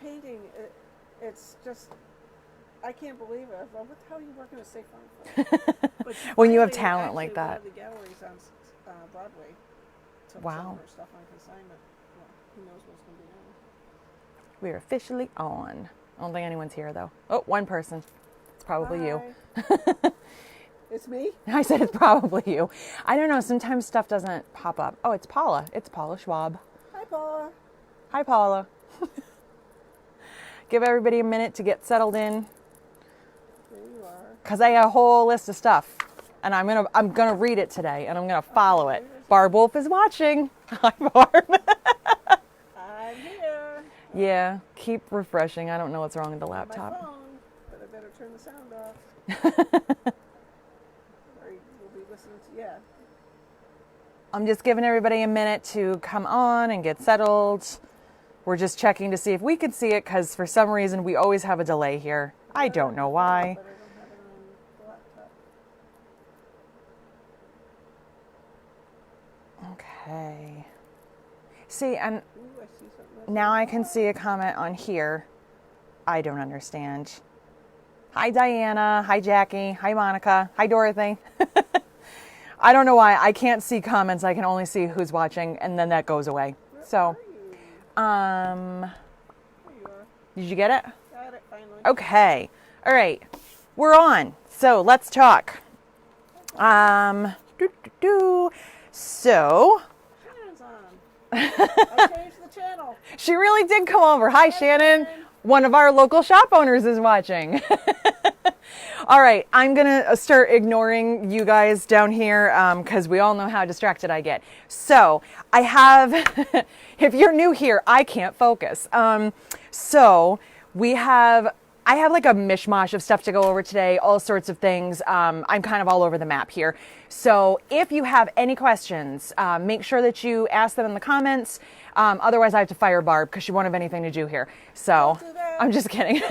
painting, it's just, I can't believe it. Well, what the hell are you working at State Farm for? When you have talent like that. One of the galleries on Broadway took Wow. some of her stuff on consignment. Well, who knows what's going to be done. We're officially on. I don't think anyone's here, though. Oh, one person. It's probably you. It's me? I said it's probably you. I don't know. Sometimes stuff doesn't pop up. Oh, it's Paula. It's Paula Schwab. Hi, Paula. Hi, Paula. Give everybody a minute to get settled in. There you are. Because I got a whole list of stuff. And I'm gonna read it today, and I'm gonna follow it. Barb Wolf is watching. Hi, Barb. I'm here. Yeah, keep refreshing. I don't know what's wrong with the laptop. My phone, but I better turn the sound off. Or we'll be listening to, yeah. I'm just giving everybody a minute to come on and get settled. We're just checking to see if we can see it, because for some reason we always have a delay here. I don't know why. But I don't have it on the laptop. Okay. See, and Ooh, I see something. now I can see a comment on here. I don't understand. Hi, Diana. Hi, Jackie. Hi, Monica. Hi, Dorothy. I don't know why. I can't see comments. I can only see who's watching, and then that goes away. So, There you are. did you get it? Got it, finally. Okay. All right. We're on. So, let's talk. So, Shannon's on. I changed the channel. she really did come over. Hi, Shannon. One of our local shop owners is watching. All right, I'm going to start ignoring you guys down here because we all know how distracted I get. So I have, if you're new here, I can't focus. I have like a mishmash of stuff to go over today, all sorts of things. I'm kind of all over the map here. So if you have any questions, make sure that you ask them in the comments. Otherwise, I have to fire Barb because she won't have anything to do here. So I'm just kidding.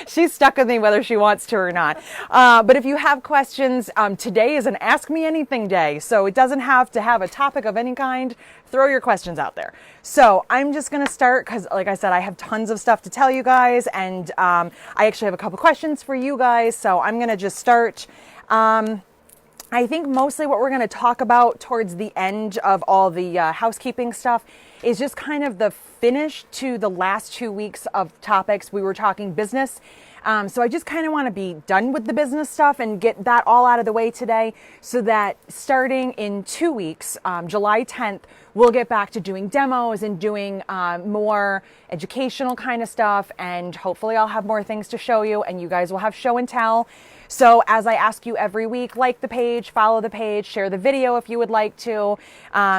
She's stuck with me whether she wants to or not. But if you have questions, today is an Ask Me Anything day. So it doesn't have to have a topic of any kind. Throw your questions out there. So I'm just going to start because, like I said, I have tons of stuff to tell you guys. And I actually have a couple questions for you guys. So I'm going to just start. I think mostly what we're going to talk about towards the end of all the housekeeping stuff is just kind of the finish to the last 2 weeks of topics. We were talking business. So I just kind of want to be done with the business stuff and get that all out of the way today so that starting in 2 weeks, July 10th, we'll get back to doing demos and doing more educational kind of stuff. And hopefully I'll have more things to show you and you guys will have show and tell. So as I ask you every week, like the page, follow the page, share the video if you would like to.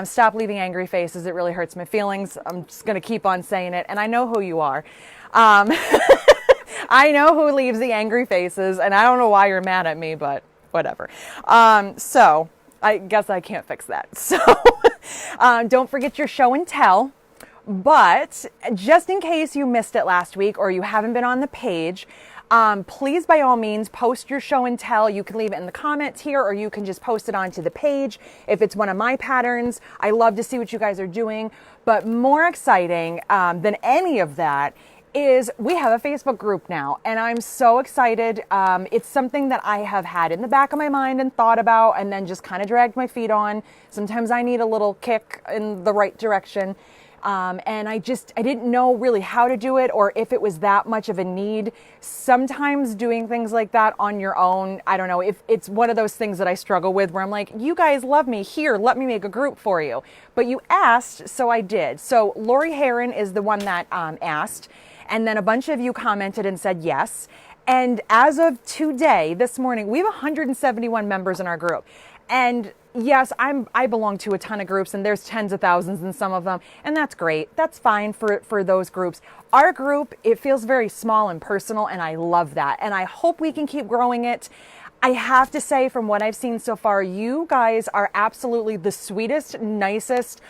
Stop leaving angry faces. It really hurts my feelings. I'm just going to keep on saying it. And I know who you are. I know who leaves the angry faces. And I don't know why you're mad at me, but whatever. So I guess I can't fix that. So don't forget your show and tell. But just in case you missed it last week or you haven't been on the page, please, by all means, post your show and tell. You can leave it in the comments here, or you can just post it onto the page if it's one of my patterns. I love to see what you guys are doing. But more exciting than any of that is we have a Facebook group now, and I'm so excited. It's something that I have had in the back of my mind and thought about and then just kind of dragged my feet on. Sometimes I need a little kick in the right direction. And I didn't know really how to do it or if it was that much of a need. Sometimes doing things like that on your own, I don't know, if it's one of those things that I struggle with where I'm like, you guys love me here, let me make a group for you. But you asked, so I did. So Lori Heron is the one that asked, and then a bunch of you commented and said yes. And as of today, this morning, we have 171 members in our group. And yes, I belong to a ton of groups and there's tens of thousands in some of them. And that's great. That's fine for those groups. Our group, it feels very small and personal and I love that. And I hope we can keep growing it. I have to say from what I've seen so far, you guys are absolutely the sweetest, nicest,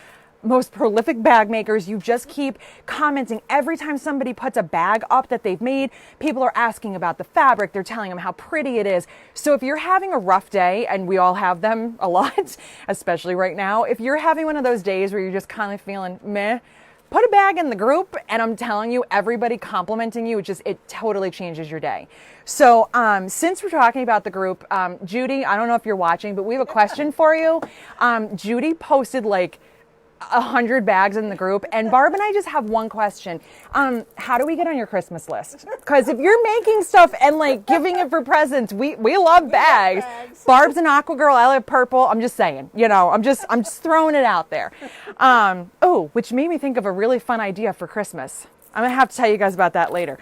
most prolific bag makers. You just keep commenting every time somebody puts a bag up that they've made. People are asking about the fabric. They're telling them how pretty it is. So if you're having a rough day, and we all have them a lot, especially right now, if you're having one of those days where you're just kind of feeling meh, put a bag in the group, and I'm telling you, everybody complimenting you, it totally changes your day. So since we're talking about the group, Judy, I don't know if you're watching, but we have a question for you. Judy posted like 100 bags in the group, and Barb and I just have one question. How do we get on your Christmas list? Because if you're making stuff and like giving it for presents, we love bags. Barb's an aqua girl, I love purple. I'm just saying, I'm just throwing it out there. Which made me think of a really fun idea for Christmas. I'm gonna have to tell you guys about that later.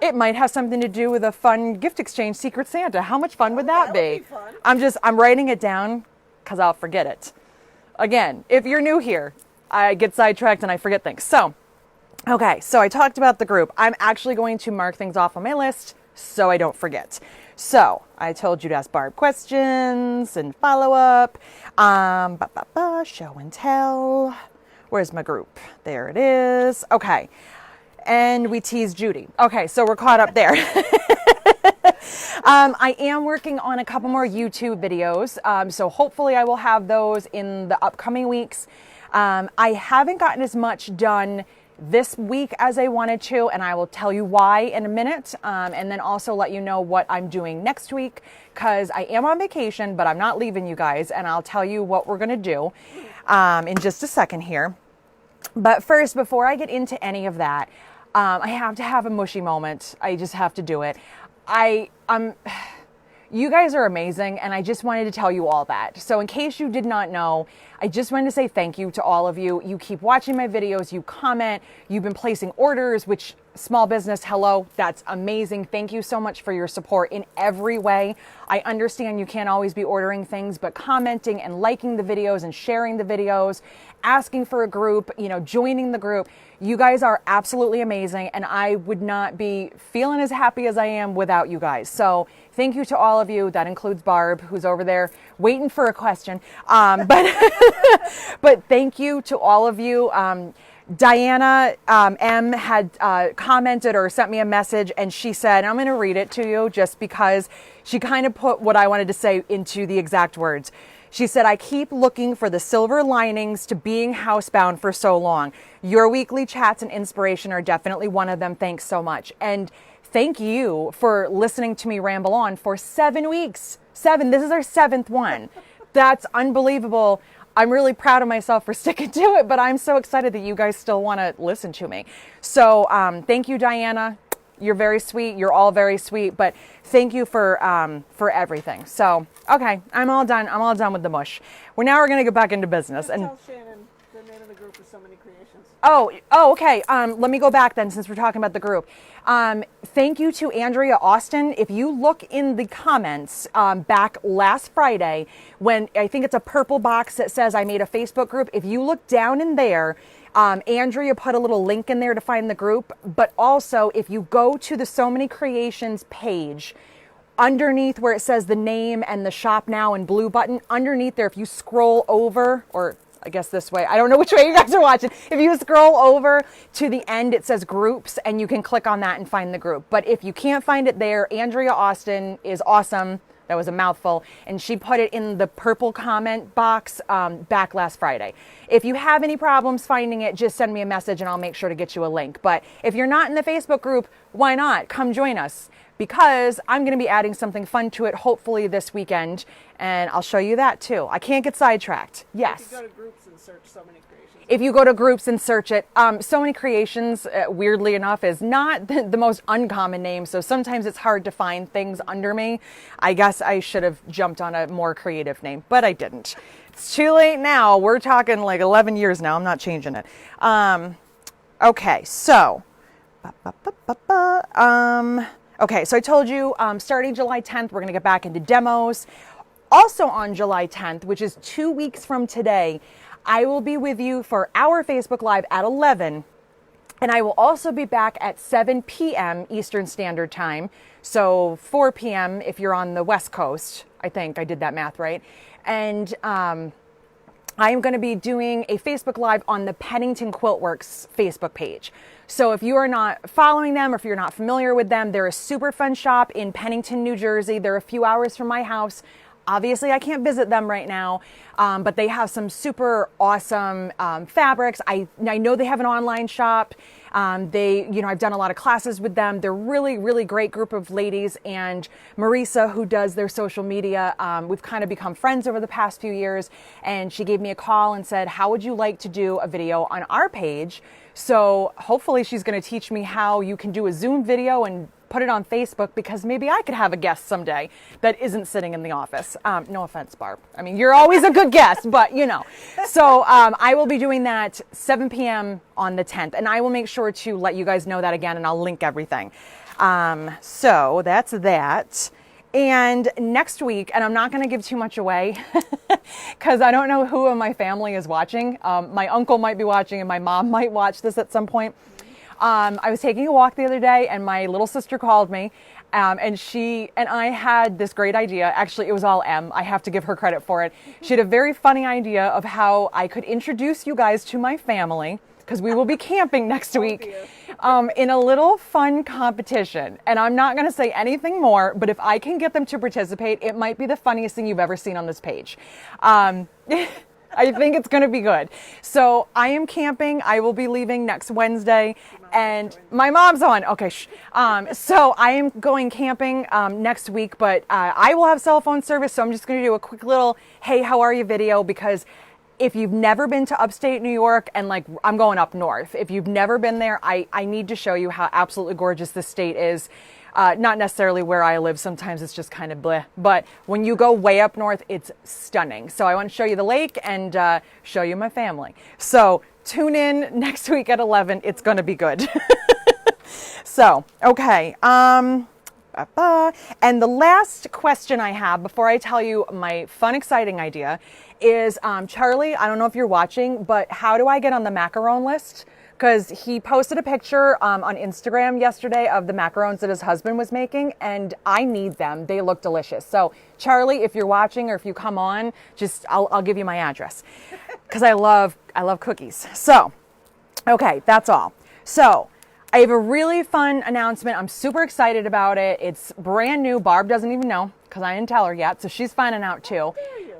It might have something to do with a fun gift exchange, Secret Santa. How much fun would that be? I'm writing it down because I'll forget it. Again, if you're new here, I get sidetracked and I forget things. So I talked about the group. I'm actually going to mark things off on my list so I don't forget. So I told you to ask Barb questions and follow up. Show and tell. Where's my group? There it is. Okay. And we teased Judy. Okay, so we're caught up there. I am working on a couple more YouTube videos, so hopefully I will have those in the upcoming weeks. I haven't gotten as much done this week as I wanted to, and I will tell you why in a minute, and then also let you know what I'm doing next week, because I am on vacation, but I'm not leaving you guys, and I'll tell you what we're going to do in just a second here. But first, before I get into any of that, I have to have a mushy moment. I just have to do it. You guys are amazing, and I just wanted to tell you all that. So in case you did not know, I just wanted to say thank you to all of you. You keep watching my videos, you comment, you've been placing orders, which small business, hello, that's amazing. Thank you so much for your support in every way. I understand you can't always be ordering things, but commenting and liking the videos and sharing the videos, asking for a group, joining the group. You guys are absolutely amazing, and I would not be feeling as happy as I am without you guys. So thank you to all of you. That includes Barb, who's over there waiting for a question. But thank you to all of you. Diana M had commented or sent me a message, and she said, I'm going to read it to you just because she kind of put what I wanted to say into the exact words. She said, I keep looking for the silver linings to being housebound for so long. Your weekly chats and inspiration are definitely one of them. Thanks so much. And thank you for listening to me ramble on for 7 weeks. 7. This is our 7th one. That's unbelievable. I'm really proud of myself for sticking to it, but I'm so excited that you guys still want to listen to me. So thank you, Diana. You're very sweet. You're all very sweet, but thank you for everything. So, okay, I'm all done. I'm all done with the mush. We're going to get back into business. Just tell Shannon the name of the group is So Many Creations. Oh, okay. Let me go back then, since we're talking about the group. Thank you to Andrea Austin. If you look in the comments back last Friday, when I think it's a purple box that says I made a Facebook group, if you look down in there, Andrea put a little link in there to find the group. But also, if you go to the So Many Creations page, underneath where it says the name and the shop now and blue button, underneath there, if you scroll over, or I guess this way, I don't know which way you guys are watching. If you scroll over to the end, it says groups, and you can click on that and find the group. But if you can't find it there, Andrea Austin is awesome. That was a mouthful. And she put it in the purple comment box back last Friday. If you have any problems finding it, just send me a message and I'll make sure to get you a link. But if you're not in the Facebook group, why not? Come join us, because I'm going to be adding something fun to it hopefully this weekend, and I'll show you that too. I can't get sidetracked. Yes. If you go to groups and search So Many Creations. If you go to groups and search it, So Many Creations, weirdly enough, is not the most uncommon name, so sometimes it's hard to find things under me. I guess I should have jumped on a more creative name, but I didn't. It's too late now. We're talking like 11 years now. I'm not changing it. Okay, so... Okay, so I told you starting July 10th, we're going to get back into demos. Also on July 10th, which is 2 weeks from today, I will be with you for our Facebook Live at 11. And I will also be back at 7 p.m. Eastern Standard Time. So 4 p.m. if you're on the West Coast. I think I did that math right. And I am going to be doing a Facebook Live on the Pennington Quilt Works Facebook page. So if you are not following them, or if you're not familiar with them, they're a super fun shop in Pennington, New Jersey. They're a few hours from my house. Obviously, I can't visit them right now, but they have some super awesome fabrics. I know they have an online shop. I've done a lot of classes with them. They're really, really great group of ladies. And Marisa, who does their social media, we've kind of become friends over the past few years. And she gave me a call and said, how would you like to do a video on our page? So hopefully she's going to teach me how you can do a Zoom video and put it on Facebook, because maybe I could have a guest someday that isn't sitting in the office. No offense, Barb. I mean, you're always a good guest, but you know. So I will be doing that 7 p.m. on the 10th, and I will make sure to let you guys know that again, and I'll link everything. So that's that. And next week, and I'm not going to give too much away because I don't know who in my family is watching. My uncle might be watching, and my mom might watch this at some point. I was taking a walk the other day, and my little sister called me, and she and I had this great idea. Actually, it was all M. I have to give her credit for it. She had a very funny idea of how I could introduce you guys to my family, because we will be camping next week, in a little fun competition. And I'm not going to say anything more, but if I can get them to participate, it might be the funniest thing you've ever seen on this page. I think it's going to be good. So I am camping. I will be leaving next Wednesday, and my mom's on. Okay. So I am going camping next week, but I will have cell phone service. So I'm just going to do a quick little, hey, how are you video? Because if you've never been to upstate New York, and like I'm going up north, if you've never been there, I need to show you how absolutely gorgeous this state is. Not necessarily where I live. Sometimes it's just kind of bleh. But when you go way up north, it's stunning. So I want to show you the lake and show you my family. So tune in next week at 11. It's going to be good. So, okay. And the last question I have before I tell you my fun, exciting idea is, Charlie, I don't know if you're watching, but how do I get on the Macaron list? Because he posted a picture on Instagram yesterday of the macarons that his husband was making, and I need them. They look delicious. So, Charlie, if you're watching or if you come on, just I'll give you my address, because I love cookies. So, okay, that's all. So, I have a really fun announcement. I'm super excited about it. It's brand new. Barb doesn't even know because I didn't tell her yet, so she's finding out too.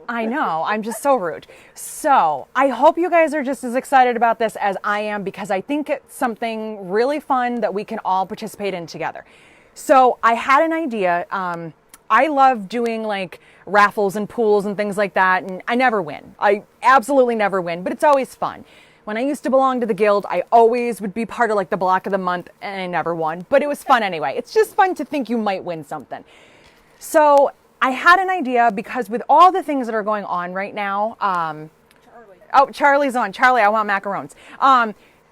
I know, I'm just so rude. So I hope you guys are just as excited about this as I am, because I think it's something really fun that we can all participate in together. So I had an idea. I love doing like raffles and pools and things like that, and I never win. I absolutely never win, but it's always fun. When I used to belong to the guild, I always would be part of like the block of the month, and I never won, but it was fun anyway. It's just fun to think you might win something. So I had an idea, because with all the things that are going on right now, Charlie's on. Charlie, I want macarons.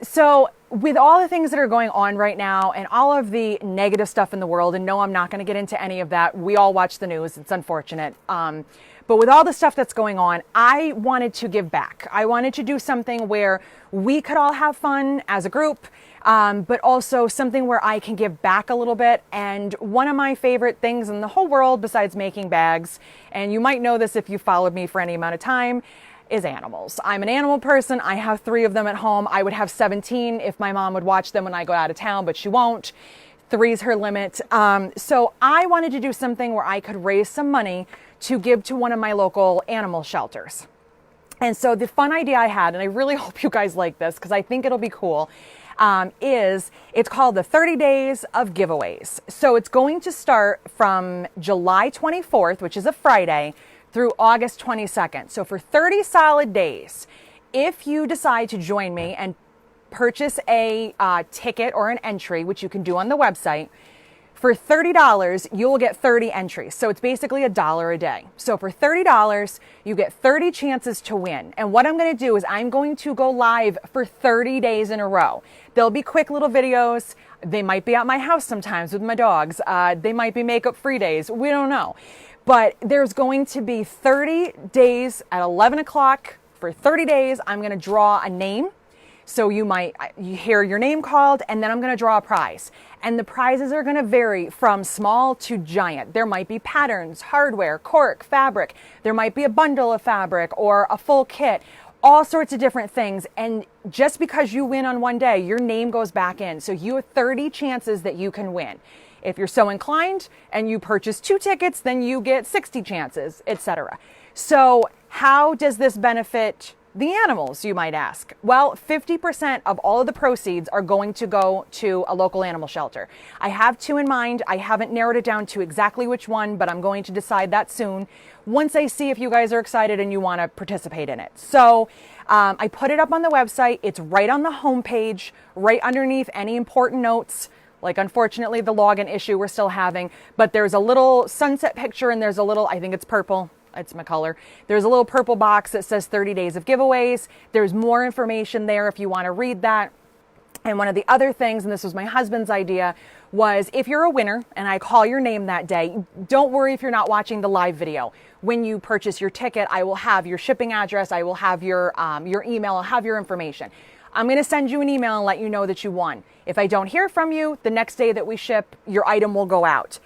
So with all the things that are going on right now and all of the negative stuff in the world, and no, I'm not going to get into any of that. We all watch the news. It's unfortunate. But with all the stuff that's going on, I wanted to give back. I wanted to do something where we could all have fun as a group, but also something where I can give back a little bit. And one of my favorite things in the whole world, besides making bags, and you might know this if you followed me for any amount of time, is animals. I'm an animal person. I have 3 of them at home. I would have 17 if my mom would watch them when I go out of town, but she won't. 3's her limit. So I wanted to do something where I could raise some money to give to one of my local animal shelters. And so the fun idea I had, and I really hope you guys like this because I think it'll be cool, is it's called the 30 Days of Giveaways. So it's going to start from July 24th, which is a Friday, through August 22nd. So for 30 solid days, if you decide to join me and purchase a ticket or an entry, which you can do on the website, for $30, you will get 30 entries. So it's basically $1 a day. So for $30, you get 30 chances to win. And what I'm going to do is I'm going to go live for 30 days in a row. They'll be quick little videos. They might be at my house sometimes with my dogs. They might be makeup-free days. We don't know. But there's going to be 30 days at 11 o'clock. For 30 days, I'm going to draw a name. So you hear your name called, and then I'm going to draw a prize. And the prizes are going to vary from small to giant. There might be patterns, hardware, cork, fabric. There might be a bundle of fabric or a full kit, all sorts of different things. And just because you win on one day, your name goes back in. So you have 30 chances that you can win. If you're so inclined and you purchase 2 tickets, then you get 60 chances, etc. So how does this benefit the animals, you might ask? Well, 50% of all of the proceeds are going to go to a local animal shelter. I have 2 in mind. I haven't narrowed it down to exactly which one, but I'm going to decide that soon once I see if you guys are excited and you want to participate in it. So I put it up on the website. It's right on the homepage, right underneath any important notes. Like, unfortunately, the login issue we're still having, but there's a little sunset picture and there's a little, I think it's purple. It's my color. There's a little purple box that says 30 days of giveaways. There's more information there if you want to read that. And one of the other things, and this was my husband's idea, was if you're a winner and I call your name that day, don't worry if you're not watching the live video. When you purchase your ticket, I will have your shipping address. I will have your email. I'll have your information. I'm going to send you an email and let you know that you won. If I don't hear from you, the next day that we ship, your item will go out.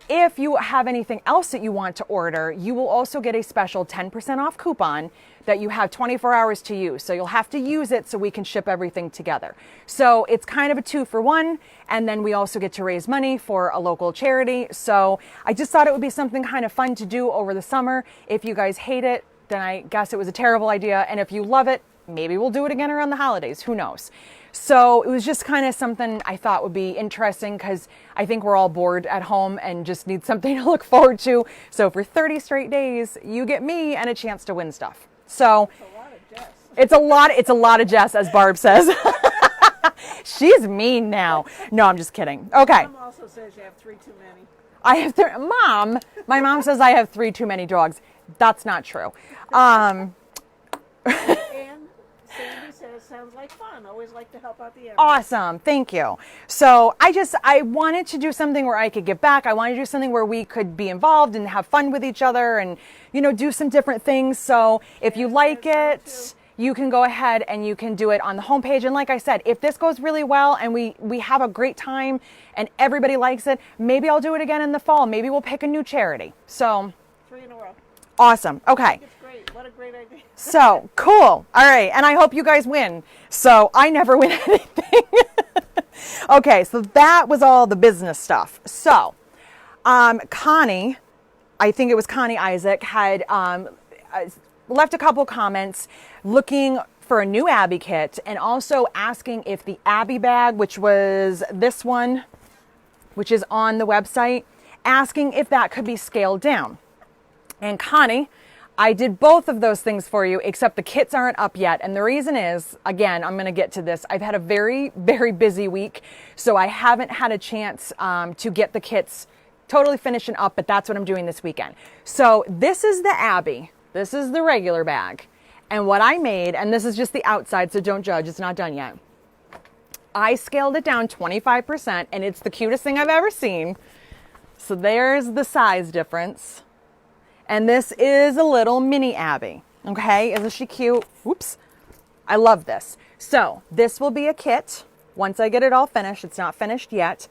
If you have anything else that you want to order, you will also get a special 10% off coupon that you have 24 hours to use. So you'll have to use it so we can ship everything together. So it's kind of a 2-for-1. And then we also get to raise money for a local charity. So I just thought it would be something kind of fun to do over the summer. If you guys hate it, then I guess it was a terrible idea. And if you love it, maybe we'll do it again around the holidays. Who knows? So it was just kind of something I thought would be interesting because I think we're all bored at home and just need something to look forward to. So for 30 straight days, you get me and a chance to win stuff. So it's a lot of Jess, as Barb says. She's mean now. No, I'm just kidding. Okay. Mom also says you have 3 too many. My mom says I have 3 too many dogs. That's not true. And Sandy says, sounds like fun. Always like to help out the animals. Awesome. Thank you. So I wanted to do something where I could give back. I wanted to do something where we could be involved and have fun with each other and, do some different things. So if you like it, you can go ahead and you can do it on the homepage. And like I said, if this goes really well and we have a great time and everybody likes it, maybe I'll do it again in the fall. Maybe we'll pick a new charity. So 3 in a row. Awesome. Okay. It's great. What a great idea. So cool. All right. And I hope you guys win. So I never win anything. Okay. So that was all the business stuff. So, Connie, I think it was Connie Isaac, had left a couple comments looking for a new Abby kit and also asking if the Abby bag, which was this one, which is on the website, asking if that could be scaled down. And Connie, I did both of those things for you, except the kits aren't up yet. And the reason is, again, I'm going to get to this. I've had a very, very busy week, so I haven't had a chance to get the kits totally finished and up, but that's what I'm doing this weekend. So this is the Abby. This is the regular bag. And what I made, and this is just the outside, so don't judge, it's not done yet. I scaled it down 25%, and it's the cutest thing I've ever seen. So there's the size difference. And this is a little mini Abby. Okay, isn't she cute? Whoops. I love this. So this will be a kit once I get it all finished. It's not finished yet.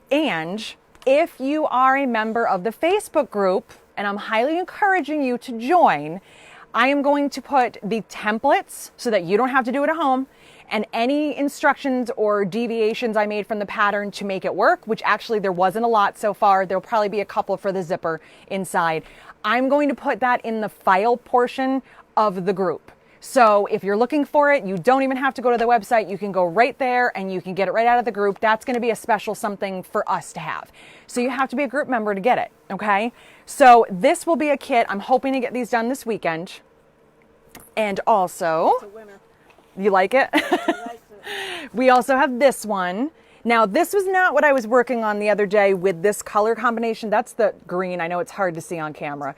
And if you are a member of the Facebook group, and I'm highly encouraging you to join, I am going to put the templates so that you don't have to do it at home, and any instructions or deviations I made from the pattern to make it work, which actually there wasn't a lot so far. There'll probably be a couple for the zipper inside. I'm going to put that in the file portion of the group. So if you're looking for it, you don't even have to go to the website. You can go right there and you can get it right out of the group. That's going to be a special something for us to have. So you have to be a group member to get it. Okay. So this will be a kit. I'm hoping to get these done this weekend. And also, It's a winner. you like it? She likes it. We also have this one. Now, this was not what I was working on the other day with this color combination. That's the green. I know it's hard to see on camera.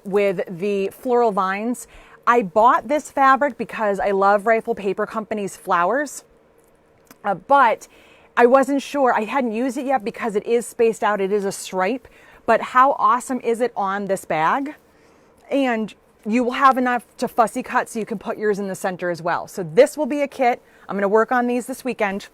With the floral vines. I bought this fabric because I love Rifle Paper Company's flowers. But I wasn't sure. I hadn't used it yet because it is spaced out. It is a stripe. But how awesome is it on this bag? And you will have enough to fussy cut so you can put yours in the center as well. So this will be a kit. I'm going to work on these this weekend.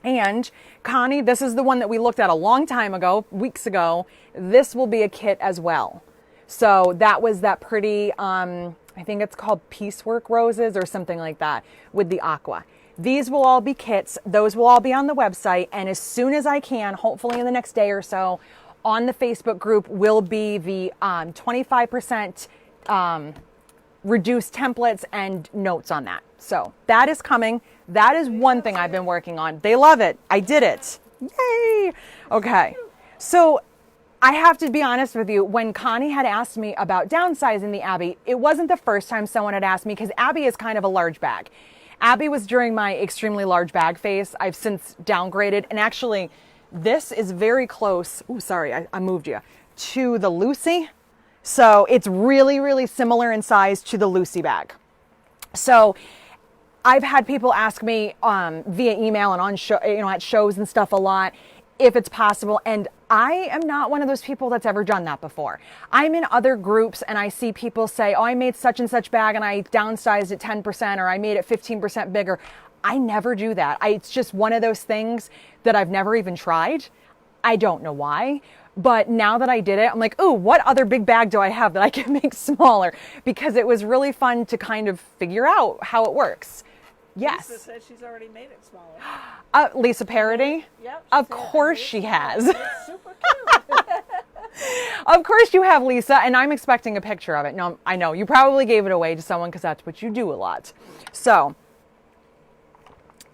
And Connie, this is the one that we looked at a long time ago, weeks ago. This will be a kit as well. So that was that pretty, I think it's called Piecework Roses or something like that with the aqua. These will all be kits. Those will all be on the website. And as soon as I can, hopefully in the next day or so, on the Facebook group will be the 25% reduced templates and notes on that. So that is coming. That is one thing I've been working on. They love it. I did it. Yay. Okay. So I have to be honest with you. When Connie had asked me about downsizing the Abby, it wasn't the first time someone had asked me, because Abby is kind of a large bag. Abby was during my extremely large bag phase. I've since downgraded, and actually this is very close. Oh, sorry, I moved you to the Lucy. So it's really, really similar in size to the Lucy bag. So I've had people ask me via email and on show, at shows and stuff a lot, if it's possible. And I am not one of those people that's ever done that before. I'm in other groups and I see people say, oh, I made such and such bag and I downsized it 10% or I made it 15% bigger. I never do that. It's just one of those things that I've never even tried. I don't know why. But now that I did it, I'm like, ooh, what other big bag do I have that I can make smaller? Because it was really fun to kind of figure out how it works. Yes. Lisa said she's already made it smaller. Lisa Parody? Yep. Of course she has. It's super cute. Of course you have, Lisa, and I'm expecting a picture of it. No, I know. You probably gave it away to someone because that's what you do a lot. So,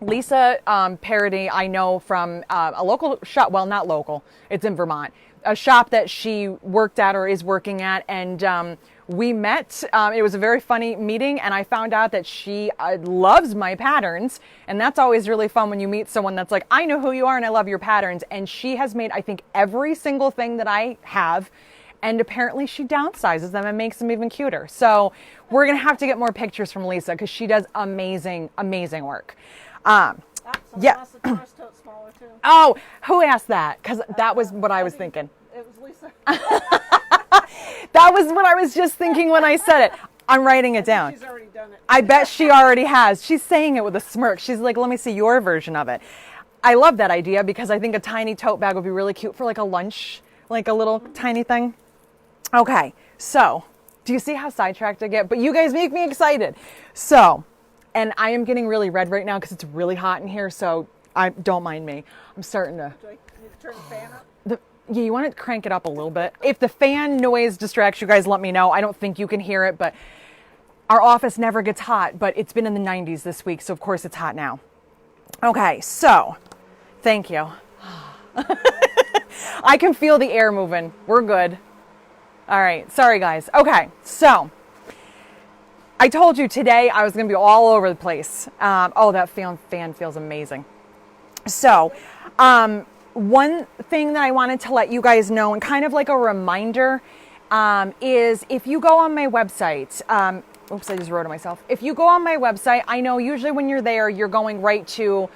Lisa Parody, I know from a local shop. Well, not local. It's in Vermont. A shop that she worked at or is working at, and we met. It was a very funny meeting, and I found out that she loves my patterns, and that's always really fun when you meet someone that's like, I know who you are and I love your patterns. And she has made, I think, every single thing that I have, and apparently she downsizes them and makes them even cuter. So we're going to have to get more pictures from Lisa because she does amazing, amazing work. Yeah. Wants the Taurus tote smaller too. Oh, who asked that? Because that was what I was thinking. It was Lisa. That was what I was just thinking when I said it. I'm writing it down. She's already done it. I bet she already has. She's saying it with a smirk. She's like, let me see your version of it. I love that idea because I think a tiny tote bag would be really cute for like a lunch, like a little tiny thing. Okay, so do you see how sidetracked I get? But you guys make me excited. So, and I am getting really red right now because it's really hot in here, so don't mind me. I'm starting to... Do I need to turn the fan up? Yeah, you want to crank it up a little bit. If the fan noise distracts you guys, let me know. I don't think you can hear it, but our office never gets hot, but it's been in the 90s this week, so of course it's hot now. Okay, so thank you. I can feel the air moving. We're good. All right, sorry guys. Okay, so I told you today I was going to be all over the place. Oh, that fan feels amazing. So, one thing that I wanted to let you guys know, and kind of like a reminder, is if you go on my website, oops, I just wrote it myself. If you go on my website, I know usually when you're there, you're going right to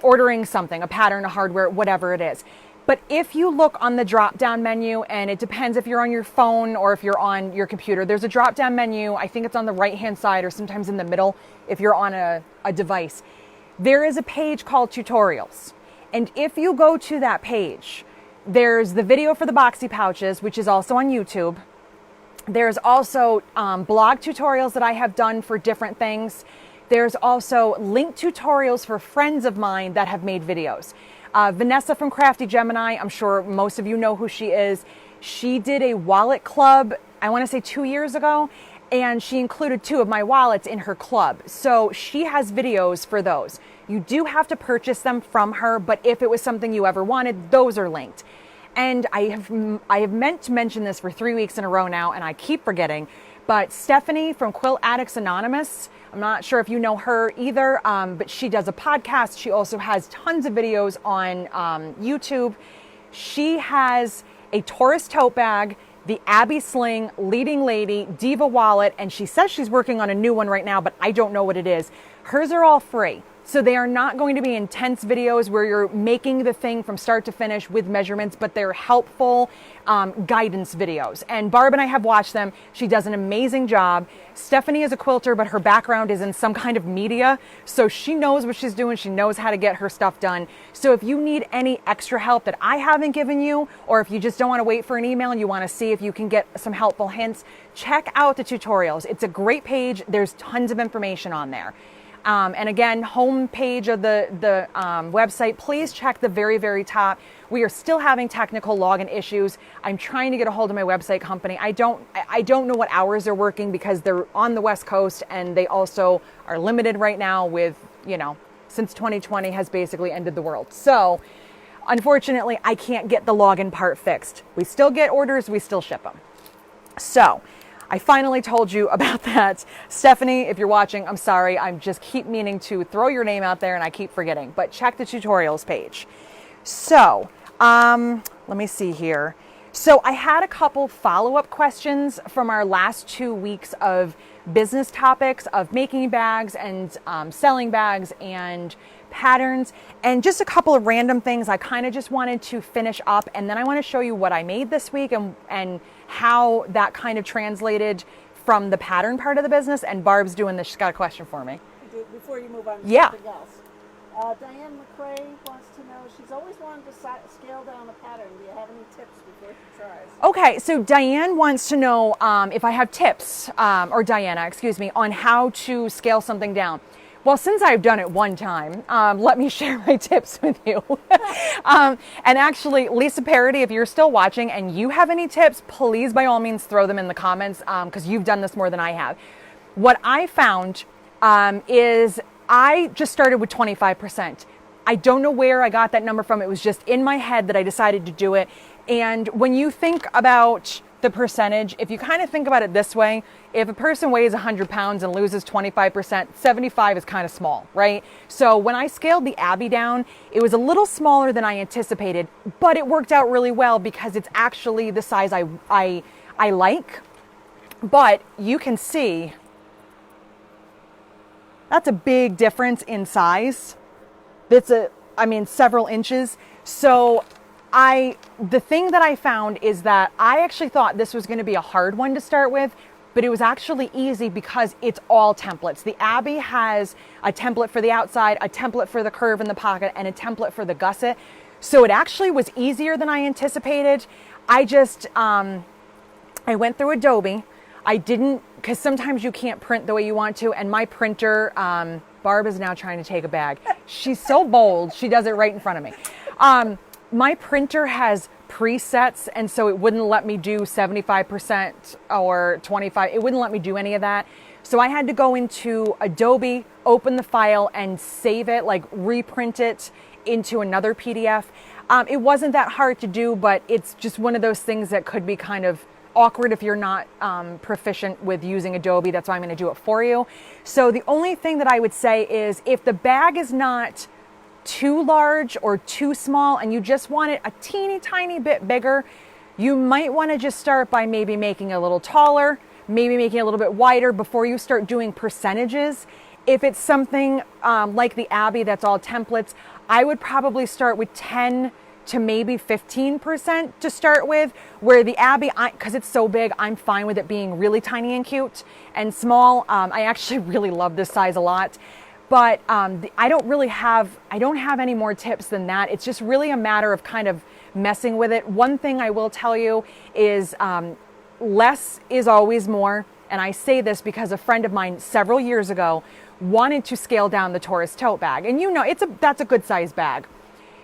ordering something, a pattern, a hardware, whatever it is. But if you look on the drop-down menu, and it depends if you're on your phone or if you're on your computer, there's a drop-down menu. I think it's on the right-hand side or sometimes in the middle if you're on a device. There is a page called Tutorials. And if you go to that page, there's the video for the boxy pouches, which is also on YouTube. There's also blog tutorials that I have done for different things. There's also link tutorials for friends of mine that have made videos. Vanessa from Crafty Gemini, I'm sure most of you know who she is. She did a wallet club, I want to say 2 years ago, and she included 2 of my wallets in her club. So she has videos for those. You do have to purchase them from her, but if it was something you ever wanted, those are linked. And I have meant to mention this for 3 weeks in a row now, and I keep forgetting, but Stephanie from Quilt Addicts Anonymous, I'm not sure if you know her either, but she does a podcast. She also has tons of videos on YouTube. She has a Taurus tote bag, the Abby Sling, Leading Lady, Diva wallet, and she says she's working on a new one right now, but I don't know what it is. Hers are all free. So they are not going to be intense videos where you're making the thing from start to finish with measurements, but they're helpful guidance videos. And Barb and I have watched them. She does an amazing job. Stephanie is a quilter, but her background is in some kind of media. So she knows what she's doing. She knows how to get her stuff done. So if you need any extra help that I haven't given you, or if you just don't want to wait for an email and you want to see if you can get some helpful hints, check out the tutorials. It's a great page. There's tons of information on there. And again, homepage of the website, please check the very, very top. We are still having technical login issues. I'm trying to get a hold of my website company. I don't know what hours they're working because they're on the West Coast and they also are limited right now with, since 2020 has basically ended the world. So unfortunately, I can't get the login part fixed. We still get orders, we still ship them. So I finally told you about that. Stephanie, if you're watching, I'm sorry. I just keep meaning to throw your name out there and I keep forgetting. But check the tutorials page. So let me see here. So I had a couple follow-up questions from our last 2 weeks of business topics of making bags and selling bags and patterns, and just a couple of random things I kind of just wanted to finish up, and then I want to show you what I made this week and how that kind of translated from the pattern part of the business. And Barb's doing this. She's got a question for me. Before you move on to Yeah. something else. Diane McRae wants to know, she's always wanted to scale down a pattern. Do you have any tips before she tries? Okay, so Diane wants to know if I have tips, or Diana, excuse me, on how to scale something down. Well, since I've done it one time, let me share my tips with you. And actually, Lisa Parody, if you're still watching and you have any tips, please, by all means, throw them in the comments because you've done this more than I have. What I found is I just started with 25%. I don't know where I got that number from. It was just in my head that I decided to do it. And when you think about the percentage, if you kind of think about it this way, if a person weighs 100 pounds and loses 25%, 75 is kind of small, right? So when I scaled the Abby down, it was a little smaller than I anticipated, but it worked out really well because it's actually the size I like. But you can see that's a big difference in size. That's several inches. So the thing that I found is that I actually thought this was going to be a hard one to start with, but it was actually easy because it's all templates. The Abby has a template for the outside, a template for the curve in the pocket, and a template for the gusset. So it actually was easier than I anticipated. I just, I went through Adobe. I didn't, because sometimes you can't print the way you want to, and my printer, Barb is now trying to take a bag. She's so bold, she does it right in front of me. My printer has presets, and so it wouldn't let me do 75% or 25. It wouldn't let me do any of that. So I had to go into Adobe, open the file, and save it, like reprint it into another PDF. It wasn't that hard to do, but it's just one of those things that could be kind of awkward if you're not proficient with using Adobe. That's why I'm going to do it for you. So the only thing that I would say is if the bag is not too large or too small and you just want it a teeny tiny bit bigger, you might want to just start by maybe making it a little taller, maybe making it a little bit wider before you start doing percentages. If it's something like the Abby that's all templates, I would probably start with 10 to maybe 15% to start with, where the Abby, because it's so big, I'm fine with it being really tiny and cute and small. I actually really love this size a lot. But I don't have any more tips than that. It's just really a matter of kind of messing with it. One thing I will tell you is less is always more. And I say this because a friend of mine several years ago wanted to scale down the Taurus tote bag. And that's a good size bag.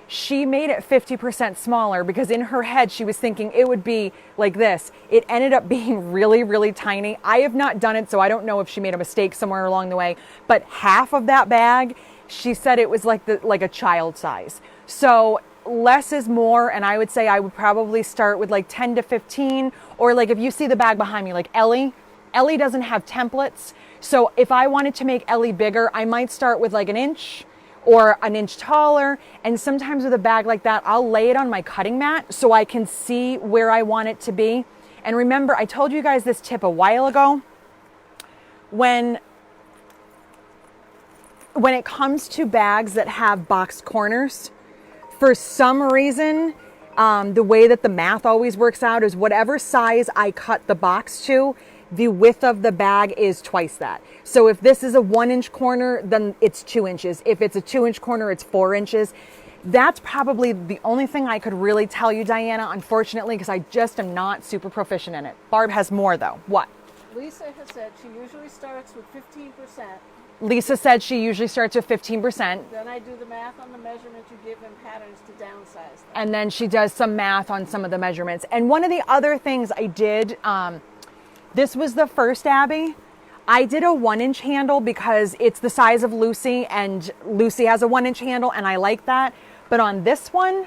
She made it 50% smaller because in her head she was thinking it would be like this. It ended up being really, really tiny. I have not done it, so I don't know if she made a mistake somewhere along the way. But half of that bag, she said it was like a child size. So less is more, and I would say I would probably start with like 10 to 15, or like if you see the bag behind me, like Ellie doesn't have templates. So if I wanted to make Ellie bigger, I might start with like an inch or an inch taller. And sometimes with a bag like that, I'll lay it on my cutting mat so I can see where I want it to be. And remember, I told you guys this tip a while ago. When it comes to bags that have boxed corners, for some reason, the way that the math always works out is whatever size I cut the box to, the width of the bag is twice that. So if this is a 1-inch corner, then it's 2 inches. If it's a 2-inch corner, it's 4 inches. That's probably the only thing I could really tell you, Diana, unfortunately, because I just am not super proficient in it. Barb has more though. What? Lisa has said she usually starts with 15% Lisa said she usually starts with 15%. Then I do the math on the measurements you give in patterns to downsize them. And then she does some math on some of the measurements. And one of the other things I did, this was the first Abby. I did a 1-inch handle because it's the size of Lucy, and Lucy has a 1-inch handle, and I like that. But on this one,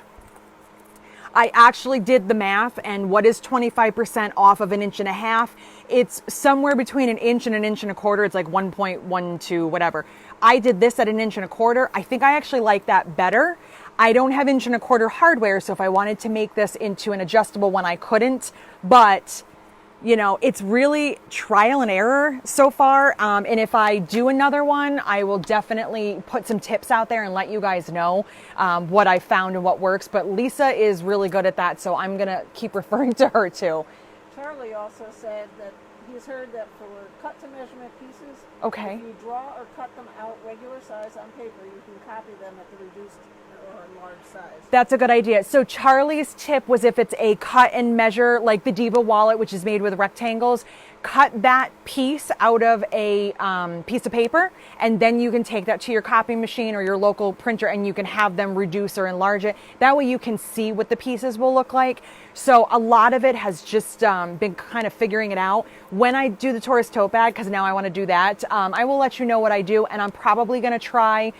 I actually did the math, and what is 25% off of 1.5 inches? It's somewhere between 1 inch and 1.25 inches. It's like 1.12, whatever. I did this at 1.25 inches. I think I actually like that better. I don't have 1.25 inch hardware, so if I wanted to make this into an adjustable one, I couldn't. But you know, it's really trial and error so far. And if I do another one, I will definitely put some tips out there and let you guys know what I found and what works. But Lisa is really good at that, so I'm going to keep referring to her too. Charlie also said that he's heard that for cut to measurement pieces, Okay. if you draw or cut them out regular size on paper, you can copy them at the reduced or enlarged size. That's a good idea. So Charlie's tip was if it's a cut and measure, like the Diva wallet, which is made with rectangles, cut that piece out of a piece of paper, and then you can take that to your copying machine or your local printer, and you can have them reduce or enlarge it. That way you can see what the pieces will look like. So a lot of it has just been kind of figuring it out. When I do the tourist tote bag, because now I want to do that, I will let you know what I do, and I'm probably going to try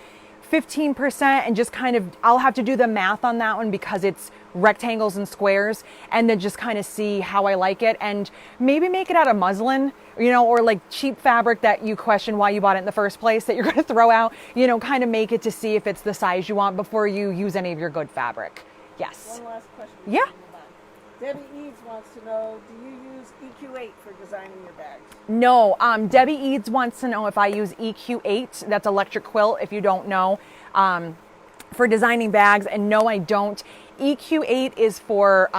15% and just kind of, I'll have to do the math on that one because it's rectangles and squares, and then just kind of see how I like it, and maybe make it out of muslin, you know, or like cheap fabric that you question why you bought it in the first place that you're going to throw out, you know, kind of make it to see if it's the size you want before you use any of your good fabric. Yes. One last question. Yeah. Debbie Eads wants to know, do you use EQ8 for designing your bags? No, Debbie Eads wants to know if I use EQ8, that's electric quilt, if you don't know, for designing bags, and no, I don't. EQ8 is for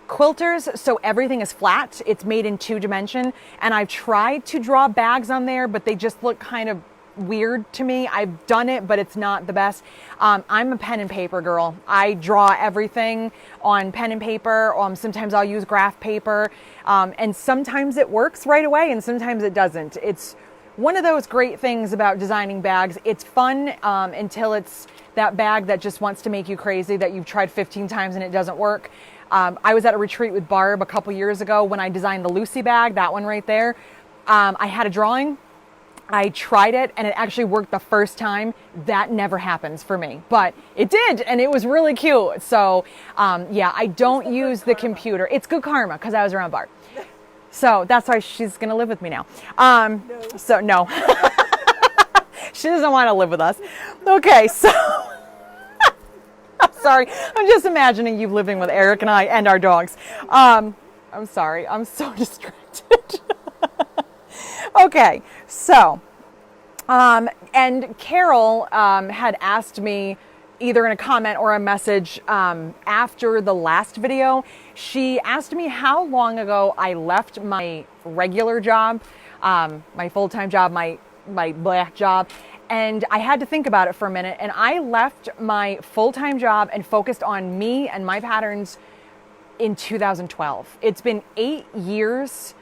quilters, so everything is flat. It's made in 2 dimension, and I've tried to draw bags on there, but they just look kind of weird to me. I've done it, but it's not the best. I'm a pen and paper girl. I draw everything on pen and paper. Sometimes I'll use graph paper, and sometimes it works right away, and sometimes it doesn't. It's one of those great things about designing bags. It's fun until it's that bag that just wants to make you crazy, that you've tried 15 times and it doesn't work. I was at a retreat with Barb a couple years ago when I designed the Lucy bag, that one right there. I had a drawing. I tried it and it actually worked the first time. That never happens for me, but it did, and it was really cute. So yeah, I don't use the computer. It's good karma because I was around Barb. So that's why she's going to live with me now. No. So no, she doesn't want to live with us. Okay, so I'm sorry. I'm just imagining you living with Eric and I and our dogs. I'm sorry. I'm so distracted. Okay, so, and Carol had asked me either in a comment or a message after the last video. She asked me how long ago I left my regular job, my full-time job, my black job, and I had to think about it for a minute. And I left my full-time job and focused on me and my patterns in 2012. It's been 8 years.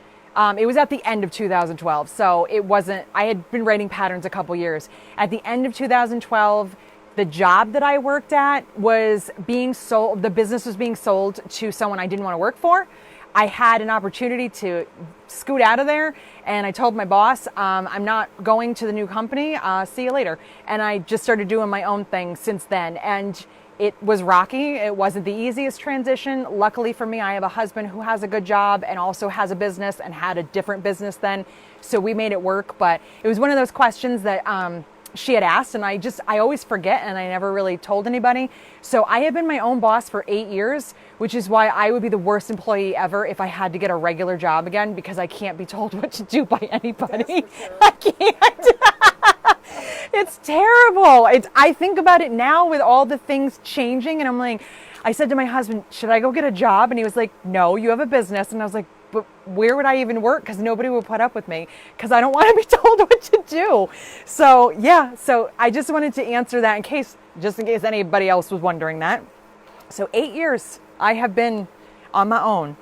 It was at the end of 2012, so it wasn't, I had been writing patterns a couple years. At the end of 2012, the job that I worked at was being sold, the business was being sold to someone I didn't want to work for. I had an opportunity to scoot out of there, and I told my boss, I'm not going to the new company, see you later. And I just started doing my own thing since then. And it was rocky. It wasn't the easiest transition. Luckily for me, I have a husband who has a good job and also has a business and had a different business then. So we made it work. But it was one of those questions that she had asked, and I always forget, and I never really told anybody. So I have been my own boss for 8 years, which is why I would be the worst employee ever if I had to get a regular job again, because I can't be told what to do by anybody. Sure. I can't. It's terrible. I think about it now with all the things changing, and I'm like, I said to my husband, should I go get a job? And he was like, no, you have a business. And I was like, but where would I even work? Because nobody would put up with me because I don't want to be told what to do. So yeah, so I just wanted to answer that just in case anybody else was wondering that. So 8 years I have been on my own.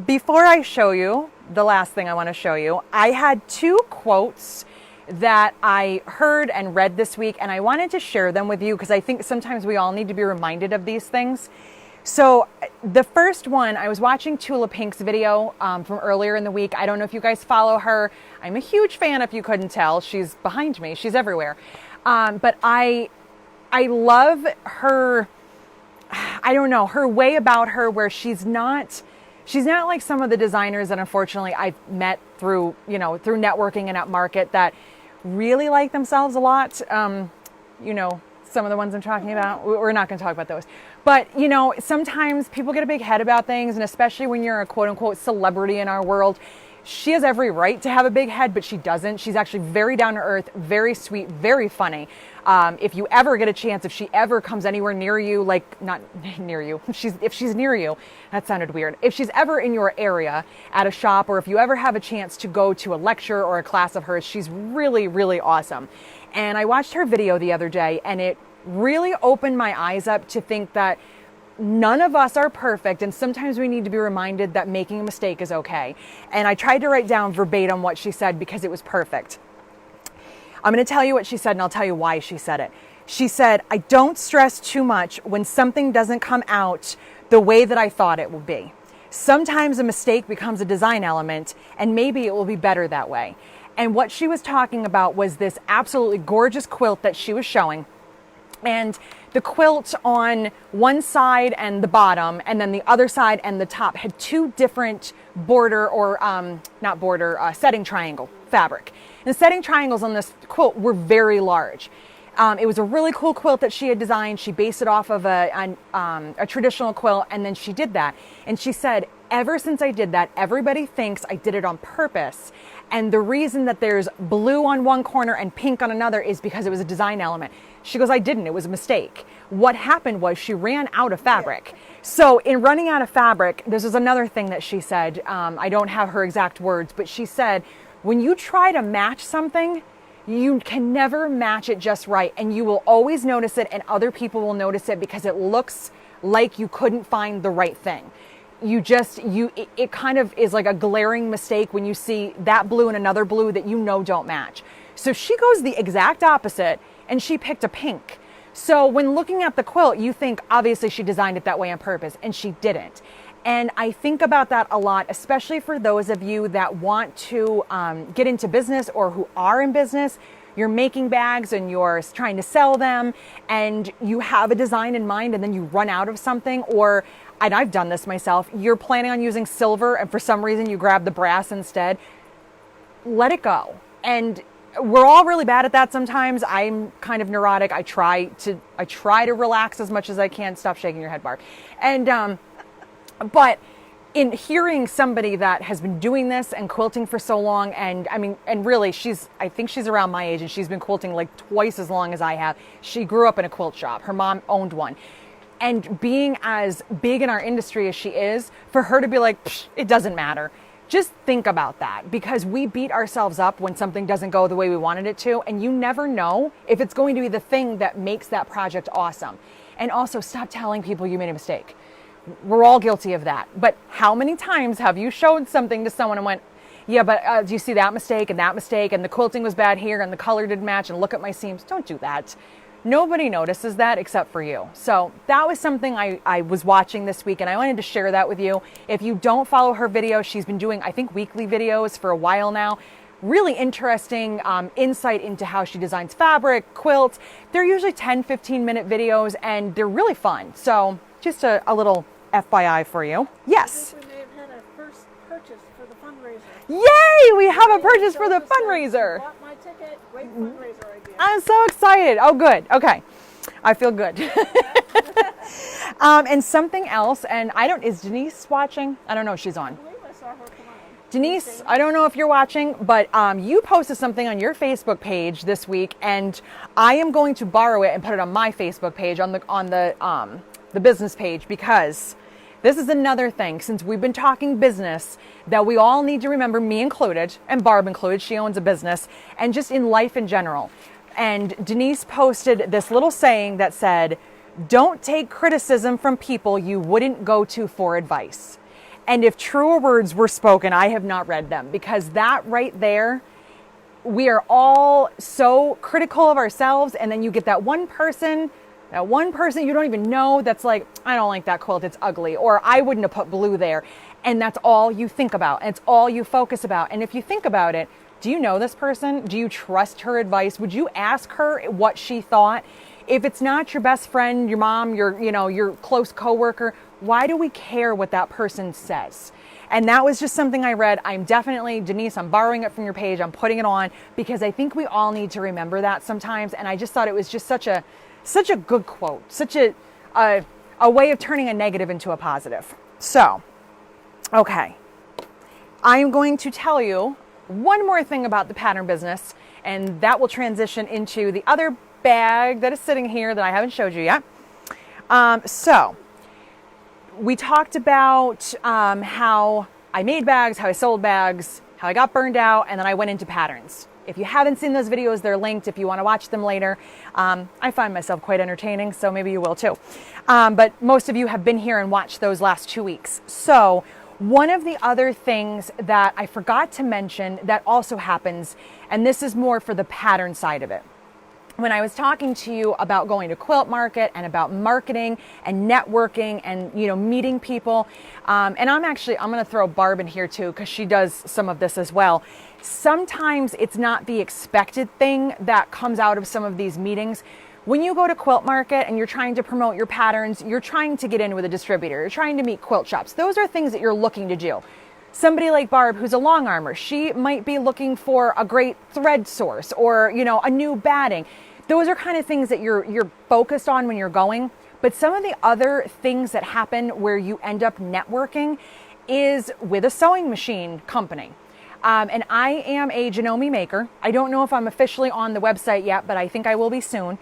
Before I show you, the last thing I want to show you, I had 2 quotes that I heard and read this week, and I wanted to share them with you because I think sometimes we all need to be reminded of these things. So the first one, I was watching Tula Pink's video from earlier in the week. I don't know if you guys follow her. I'm a huge fan, if you couldn't tell. She's behind me. She's everywhere. But I love her, I don't know, her way about her where she's not like some of the designers that unfortunately I've met through networking and at market that really like themselves a lot. Some of the ones I'm talking about, we're not going to talk about those. But, sometimes people get a big head about things, and especially when you're a quote unquote celebrity in our world, she has every right to have a big head, but she doesn't. She's actually very down to earth, very sweet, very funny. If you ever get a chance, if she ever comes anywhere near you, like not near you, if she's near you, that sounded weird. If she's ever in your area at a shop, or if you ever have a chance to go to a lecture or a class of hers, she's really, really awesome. And I watched her video the other day, and it really opened my eyes up to think that none of us are perfect, and sometimes we need to be reminded that making a mistake is okay. And I tried to write down verbatim what she said because it was perfect. I'm going to tell you what she said, and I'll tell you why she said it. She said, "I don't stress too much when something doesn't come out the way that I thought it would be. Sometimes a mistake becomes a design element, and maybe it will be better that way." And what she was talking about was this absolutely gorgeous quilt that she was showing. And the quilt on one side and the bottom, and then the other side and the top had two different border or setting triangle fabric. And the setting triangles on this quilt were very large. It was a really cool quilt that she had designed. She based it off of a traditional quilt, and then she did that. And she said, ever since I did that, everybody thinks I did it on purpose. And the reason that there's blue on one corner and pink on another is because it was a design element. She goes, I didn't. It was a mistake. What happened was she ran out of fabric. So in running out of fabric, this is another thing that she said. I don't have her exact words, but she said, when you try to match something, you can never match it just right. And you will always notice it, and other people will notice it because it looks like you couldn't find the right thing. It kind of is like a glaring mistake when you see that blue and another blue that don't match. So she goes the exact opposite, and she picked a pink. So when looking at the quilt, you think obviously she designed it that way on purpose, and she didn't. And I think about that a lot, especially for those of you that want to get into business or who are in business. You're making bags and you're trying to sell them, and you have a design in mind, and then you run out of something, and I've done this myself, you're planning on using silver and for some reason you grab the brass instead. Let it go. And we're all really bad at that sometimes. I'm kind of neurotic. I try to relax as much as I can. Stop shaking your head, Barb. And but in hearing somebody that has been doing this and quilting for so long, and really I think she's around my age, and she's been quilting like twice as long as I have. She grew up in a quilt shop. Her mom owned one. And being as big in our industry as she is, for her to be like, it doesn't matter. Just think about that, because we beat ourselves up when something doesn't go the way we wanted it to. And you never know if it's going to be the thing that makes that project awesome. And also, stop telling people you made a mistake. We're all guilty of that. But how many times have you showed something to someone and went, yeah, but do you see that mistake and the quilting was bad here and the color didn't match, and look at my seams? Don't do that. Nobody notices that except for you. So that was something I was watching this week, and I wanted to share that with you. If you don't follow her videos, she's been doing, I think, weekly videos for a while now. Really interesting insight into how she designs fabric, quilts. They're usually 10, 15-minute videos, and they're really fun. So just a little FYI for you. Yes. We may have had our first purchase for the fundraiser. Yay! We have a purchase for the fundraiser. Bought my ticket. Great fundraiser idea. I'm so excited. Oh, good. Okay. I feel good. And something else, and is Denise watching? I don't know if she's on. I believe I saw her come on. Denise, I don't know if you're watching, but you posted something on your Facebook page this week, and I am going to borrow it and put it on my Facebook page, on the business page, because this is another thing, since we've been talking business, that we all need to remember, me included, and Barb included, she owns a business, and just in life in general. And Denise posted this little saying that said, don't take criticism from people you wouldn't go to for advice. And if truer words were spoken, I have not read them, because that right there we are all so critical of ourselves, and then you get that one person you don't even know that's like, I don't like that quilt, it's ugly, or I wouldn't have put blue there. And that's all you think about, and it's all you focus about. And if you think about it, do you know this person? Do you trust her advice? Would you ask her what she thought? If it's not your best friend, your mom, your close coworker, why do we care what that person says? And that was just something I read. I'm definitely, Denise, I'm borrowing it from your page. I'm putting it on because I think we all need to remember that sometimes. And I just thought it was just such a good quote, such a way of turning a negative into a positive. So, okay. I'm going to tell you one more thing about the pattern business, and that will transition into the other bag that is sitting here that I haven't showed you yet. So we talked about how I made bags, how I sold bags, how I got burned out, and then I went into patterns. If you haven't seen those videos, they're linked if you want to watch them later. I find myself quite entertaining, so maybe you will too. But most of you have been here and watched those last 2 weeks. So one of the other things that I forgot to mention that also happens, and this is more for the pattern side of it. When I was talking to you about going to quilt market and about marketing and networking and, meeting people, and I'm going to throw Barb in here too, because she does some of this as well. Sometimes it's not the expected thing that comes out of some of these meetings. When you go to quilt market and you're trying to promote your patterns, you're trying to get in with a distributor, you're trying to meet quilt shops. Those are things that you're looking to do. Somebody like Barb, who's a long armor, she might be looking for a great thread source or, a new batting. Those are kind of things that you're focused on when you're going. But some of the other things that happen where you end up networking is with a sewing machine company. And I am a Janome maker. I don't know if I'm officially on the website yet, but I think I will be soon.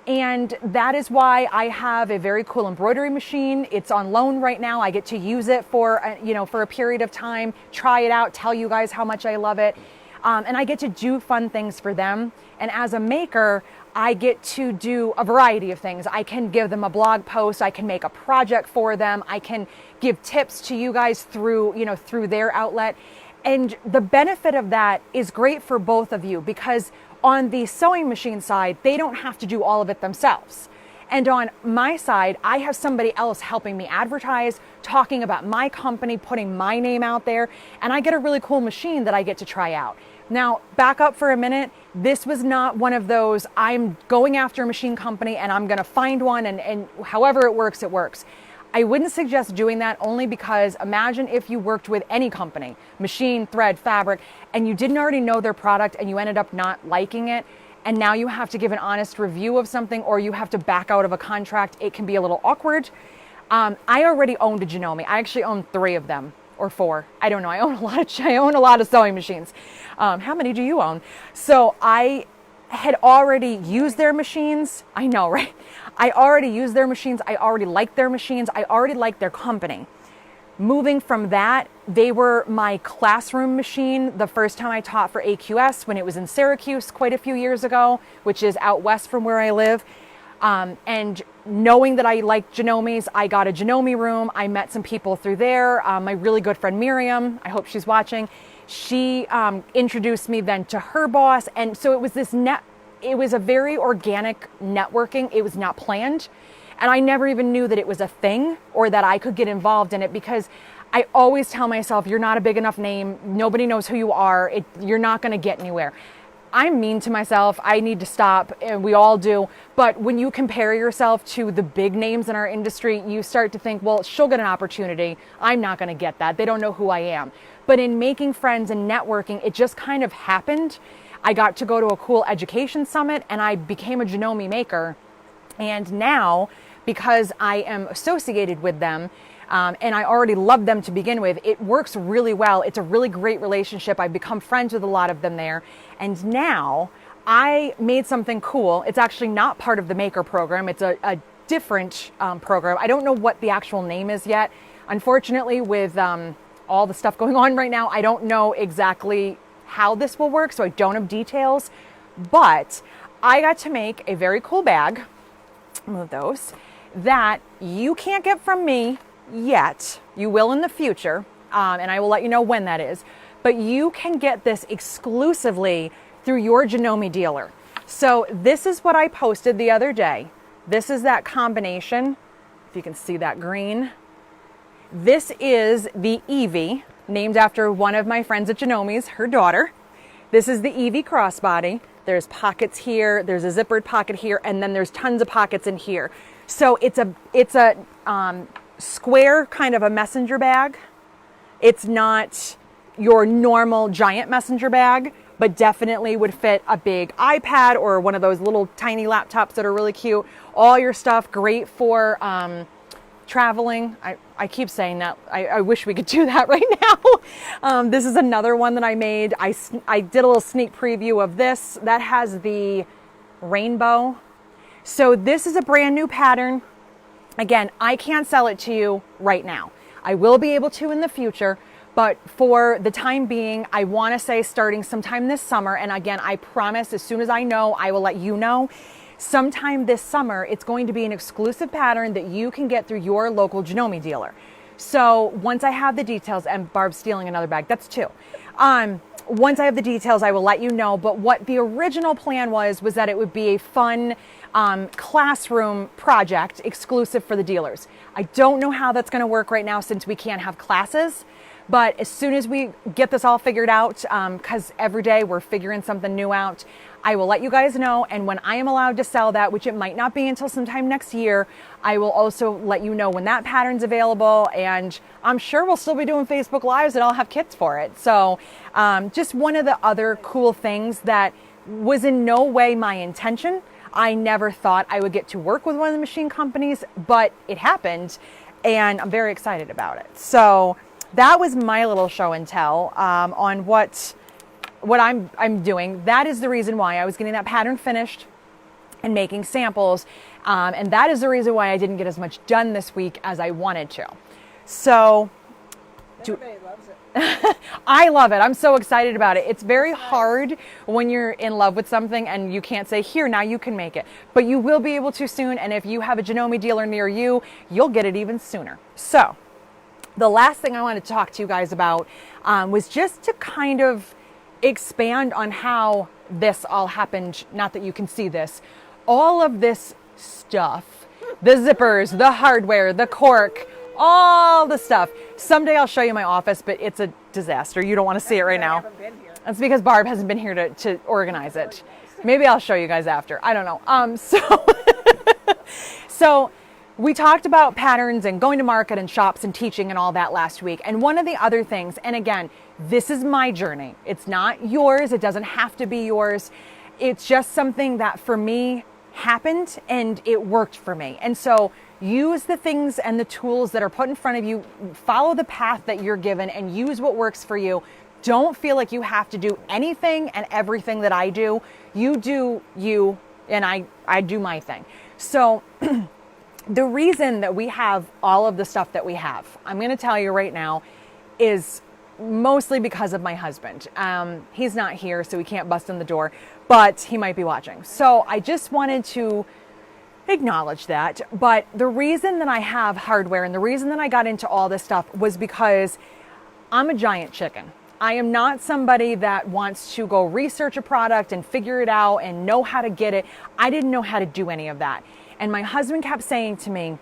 And that is why I have a very cool embroidery machine. It's on loan right now. I get to use it for a period of time, try it out, tell you guys how much I love it. And I get to do fun things for them. And as a maker, I get to do a variety of things. I can give them a blog post. I can make a project for them. I can give tips to you guys through their outlet. And the benefit of that is great for both of you because on the sewing machine side, they don't have to do all of it themselves. And on my side, I have somebody else helping me advertise, talking about my company, putting my name out there, and I get a really cool machine that I get to try out. Now, back up for a minute. This was not one of those, I'm going after a machine company and I'm going to find one and however it works, it works. I wouldn't suggest doing that only because imagine if you worked with any company, machine, thread, fabric, and you didn't already know their product and you ended up not liking it. And now you have to give an honest review of something or you have to back out of a contract. It can be a little awkward. I already owned a Janome. I actually own 3 of them or 4. I don't know. I own a lot of sewing machines. How many do you own? So I had already used their machines. I know, right? I already used their machines. I already liked their machines. I already liked their company. Moving from that, they were my classroom machine the first time I taught for AQS when it was in Syracuse quite a few years ago, which is out west from where I live. And knowing that I liked Janomes, I got a Janome room. I met some people through there. My really good friend Miriam, I hope she's watching, she introduced me then to her boss. And so it was it was a very organic networking. It was not planned. And I never even knew that it was a thing or that I could get involved in it because I always tell myself, you're not a big enough name. Nobody knows who you are. You're not going to get anywhere. I'm mean to myself. I need to stop, and we all do. But when you compare yourself to the big names in our industry, you start to think, well, she'll get an opportunity. I'm not going to get that. They don't know who I am. But in making friends and networking, it just kind of happened. I got to go to a cool education summit, and I became a Janome maker. And now, because I am associated with them, and I already loved them to begin with, it works really well. It's a really great relationship. I've become friends with a lot of them there. And now I made something cool. It's actually not part of the Maker program. It's a different program. I don't know what the actual name is yet. Unfortunately, with all the stuff going on right now, I don't know exactly how this will work, so I don't have details. But I got to make a very cool bag, move those, that you can't get from me yet. You will in the future, and I will let you know when that is. But you can get this exclusively through your Janome dealer. So this is what I posted the other day. This is that combination, if you can see that green. This is the Evie, named after one of my friends at Janome's, her daughter. This is the Evie crossbody. There's pockets here, there's a zippered pocket here, and then there's tons of pockets in here. So it's a square kind of a messenger bag. It's not your normal giant messenger bag, but definitely would fit a big iPad or one of those little tiny laptops that are really cute. All your stuff, great for traveling. I keep saying that. I wish we could do that right now. This is another one that I made. I did a little sneak preview of this. That has the rainbow. So this is a brand new pattern. Again, I can't sell it to you right now. I will be able to in the future, but for the time being, I want to say starting sometime this summer. And again, I promise as soon as I know, I will let you know. Sometime this summer, it's going to be an exclusive pattern that you can get through your local Janome dealer. So once I have the details, and Barb's stealing another bag, that's two. Once I have the details, I will let you know. But what the original plan was that it would be a fun classroom project exclusive for the dealers. I don't know how that's going to work right now since we can't have classes. But as soon as we get this all figured out, because every day we're figuring something new out, I will let you guys know. And when I am allowed to sell that, which it might not be until sometime next year, I will also let you know when that pattern's available. And I'm sure we'll still be doing Facebook Lives and I'll have kits for it. So just one of the other cool things that was in no way my intention. I never thought I would get to work with one of the machine companies, but it happened and I'm very excited about it. So that was my little show and tell on what I'm doing. That is the reason why I was getting that pattern finished and making samples. And that is the reason why I didn't get as much done this week as I wanted to. So Everybody loves it. I love it. I'm so excited about it. It's very hard when you're in love with something and you can't say, here, now you can make it. But you will be able to soon. And if you have a Janome dealer near you, you'll get it even sooner. So the last thing I wanted to talk to you guys about was just to kind of expand on how this all happened. Not that you can see this. All of this stuff, the zippers, the hardware, the cork, all the stuff. Someday I'll show you my office, but it's a disaster. You don't want to see it right now. That's because Barb hasn't been here to organize it. Maybe I'll show you guys after. I don't know. So we talked about patterns and going to market and shops and teaching and all that last week. And one of the other things, and again, this is my journey. It's not yours. It doesn't have to be yours. It's just something that for me happened and it worked for me. And so use the things and the tools that are put in front of you. Follow the path that you're given and use what works for you. Don't feel like you have to do anything and everything that I do. You do you, and I do my thing. So the reason that we have all of the stuff that we have, I'm going to tell you right now, is mostly because of my husband. He's not here, so he can't bust in the door, but he might be watching. So I just wanted to acknowledge that. But the reason that I have hardware and the reason that I got into all this stuff was because I'm a giant chicken. I am not somebody that wants to go research a product and figure it out and know how to get it. I didn't know how to do any of that. And my husband kept saying to me,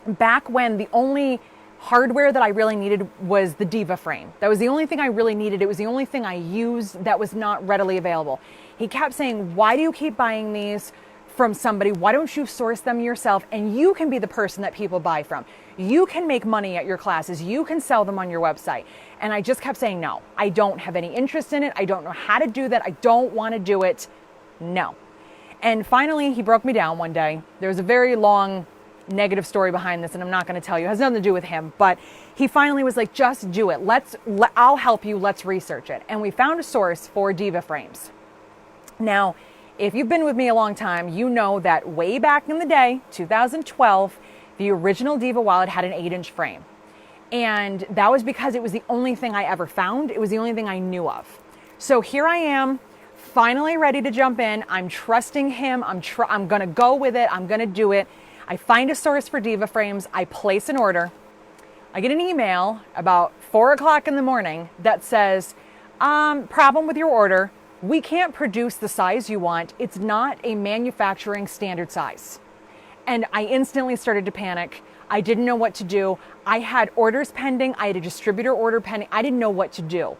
back when the only hardware that I really needed was the Diva frame. That was the only thing I really needed. It was the only thing I used that was not readily available. He kept saying, why do you keep buying these from somebody? Why don't you source them yourself? And you can be the person that people buy from. You can make money at your classes. You can sell them on your website. And I just kept saying, no, I don't have any interest in it. I don't know how to do that. I don't want to do it. No. And finally, he broke me down one day. There was a very long negative story behind this, and I'm not going to tell you. It has nothing to do with him. But he finally was like, just do it. I'll help you. Let's research it. And we found a source for Diva frames. Now, if you've been with me a long time, you know that way back in the day, 2012, the original Diva wallet had an 8-inch frame. And that was because it was the only thing I ever found. It was the only thing I knew of. So here I am, finally ready to jump in. I'm trusting him. I'm going to go with it. I'm going to do it. I find a source for Diva frames. I place an order. I get an email about 4 o'clock in the morning that says, problem with your order. we can't produce the size you want. It's not a manufacturing standard size. And I instantly started to panic. I didn't know what to do. I had orders pending. I had a distributor order pending. I didn't know what to do.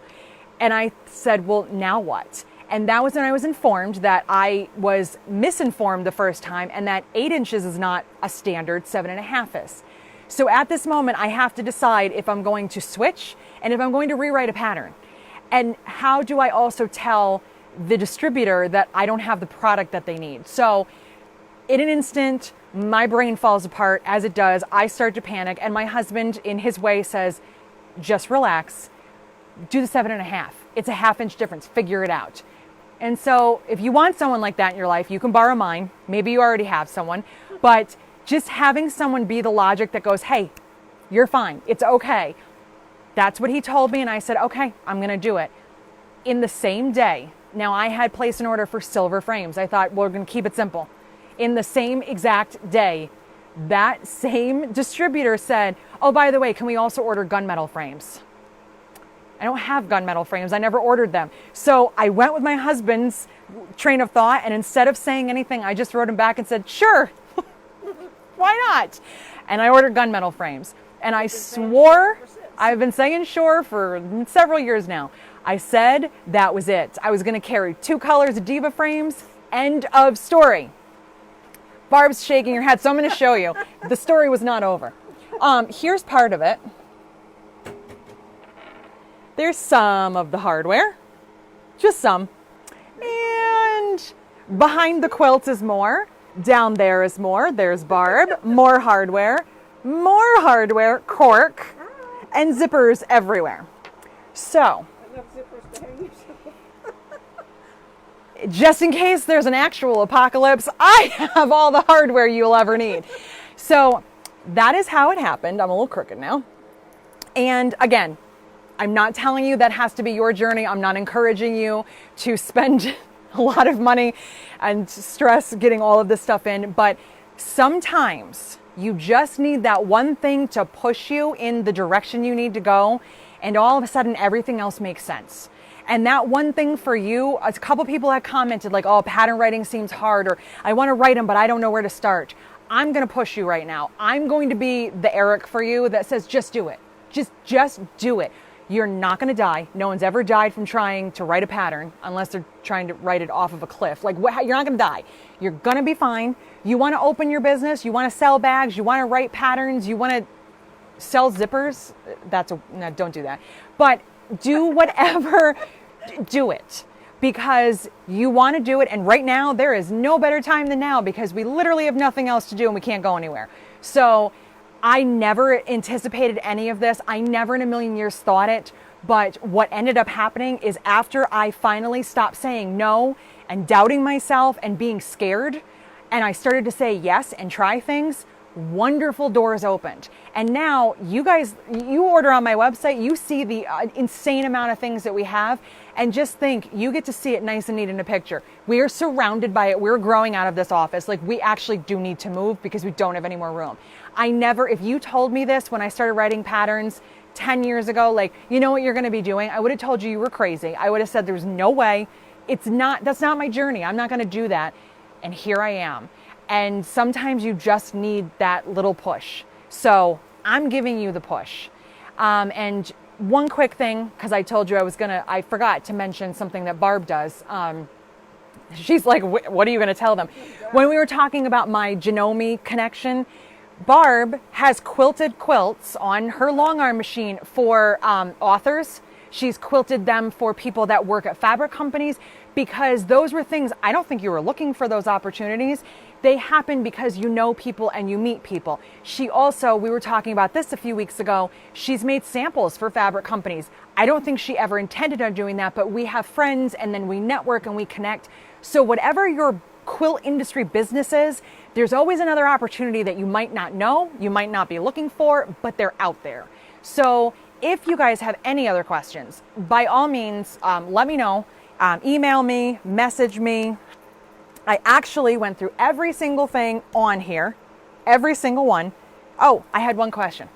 And I said, well, now what? And that was when I was informed that I was misinformed the first time and that 8 inches is not a standard, 7.5 is. So at this moment, I have to decide if I'm going to switch and if I'm going to rewrite a pattern. And how do I also tell the distributor that I don't have the product that they need? So in an instant, my brain falls apart as it does. I start to panic. And my husband, in his way, says, just relax. Do the 7.5. It's a 1/2 inch difference. Figure it out. And so if you want someone like that in your life, you can borrow mine. Maybe you already have someone. But just having someone be the logic that goes, hey, you're fine. It's okay. That's what he told me. And I said, okay, I'm going to do it. In the same day, now I had placed an order for silver frames. I thought, well, we're going to keep it simple. In the same exact day, that same distributor said, oh, by the way, can we also order gunmetal frames? I don't have gunmetal frames. I never ordered them. So I went with my husband's train of thought, and instead of saying anything, I just wrote him back and said, sure, why not? And I ordered gunmetal frames. And I swore, I've been saying sure for several years now. I said that was it. I was going to carry 2 colors of Diva frames. End of story. Barb's shaking her head, so I'm going to show you. The story was not over. Here's part of it. There's some of the hardware, just some. And behind the quilt is more. Down there is more. There's Barb, more hardware, cork, and zippers everywhere. So, Enough zippers to hang yourself. just in case there's an actual apocalypse, I have all the hardware you'll ever need. So that is how it happened. I'm a little crooked now. And again, I'm not telling you that has to be your journey. I'm not encouraging you to spend a lot of money and stress getting all of this stuff in. But sometimes you just need that one thing to push you in the direction you need to go. And all of a sudden, everything else makes sense. And that one thing for you, a couple people have commented like, oh, pattern writing seems hard, or I want to write them, but I don't know where to start. I'm going to push you right now. I'm going to be the Eric for you that says, just do it. Just do it. You're not going to die. No one's ever died from trying to write a pattern unless they're trying to write it off of a cliff. Like, you're not going to die. You're going to be fine. You want to open your business. You want to sell bags. You want to write patterns. You want to sell zippers. No, don't do that. But do whatever, do it. Because you want to do it. And right now, there is no better time than now because we literally have nothing else to do and we can't go anywhere. So I never anticipated any of this. I never in a million years thought it. But what ended up happening is after I finally stopped saying no and doubting myself and being scared, and I started to say yes and try things, wonderful doors opened. And now you guys, you order on my website, you see the insane amount of things that we have, and just think you get to see it nice and neat in a picture. We are surrounded by it. We're growing out of this office. Like, we actually do need to move because we don't have any more room. If you told me this when I started writing patterns 10 years ago, like, you know what you're going to be doing, I would have told you were crazy. I would have said there's no way. That's not my journey. I'm not going to do that. And here I am. And sometimes you just need that little push. So I'm giving you the push. And one quick thing, because I told you I forgot to mention something that Barb does. She's like, what are you going to tell them? When we were talking about my Janome connection, Barb has quilted quilts on her long arm machine for authors. She's quilted them for people that work at fabric companies because those were things, I don't think you were looking for those opportunities. They happen because you know people and you meet people. She also, we were talking about this a few weeks ago, she's made samples for fabric companies. I don't think she ever intended on doing that, but we have friends and then we network and we connect. So whatever your quilt industry business is, there's always another opportunity that you might not know, you might not be looking for, but they're out there. So if you guys have any other questions, by all means, let me know. Email me, message me. I actually went through every single thing on here, every single one. Oh, I had one question.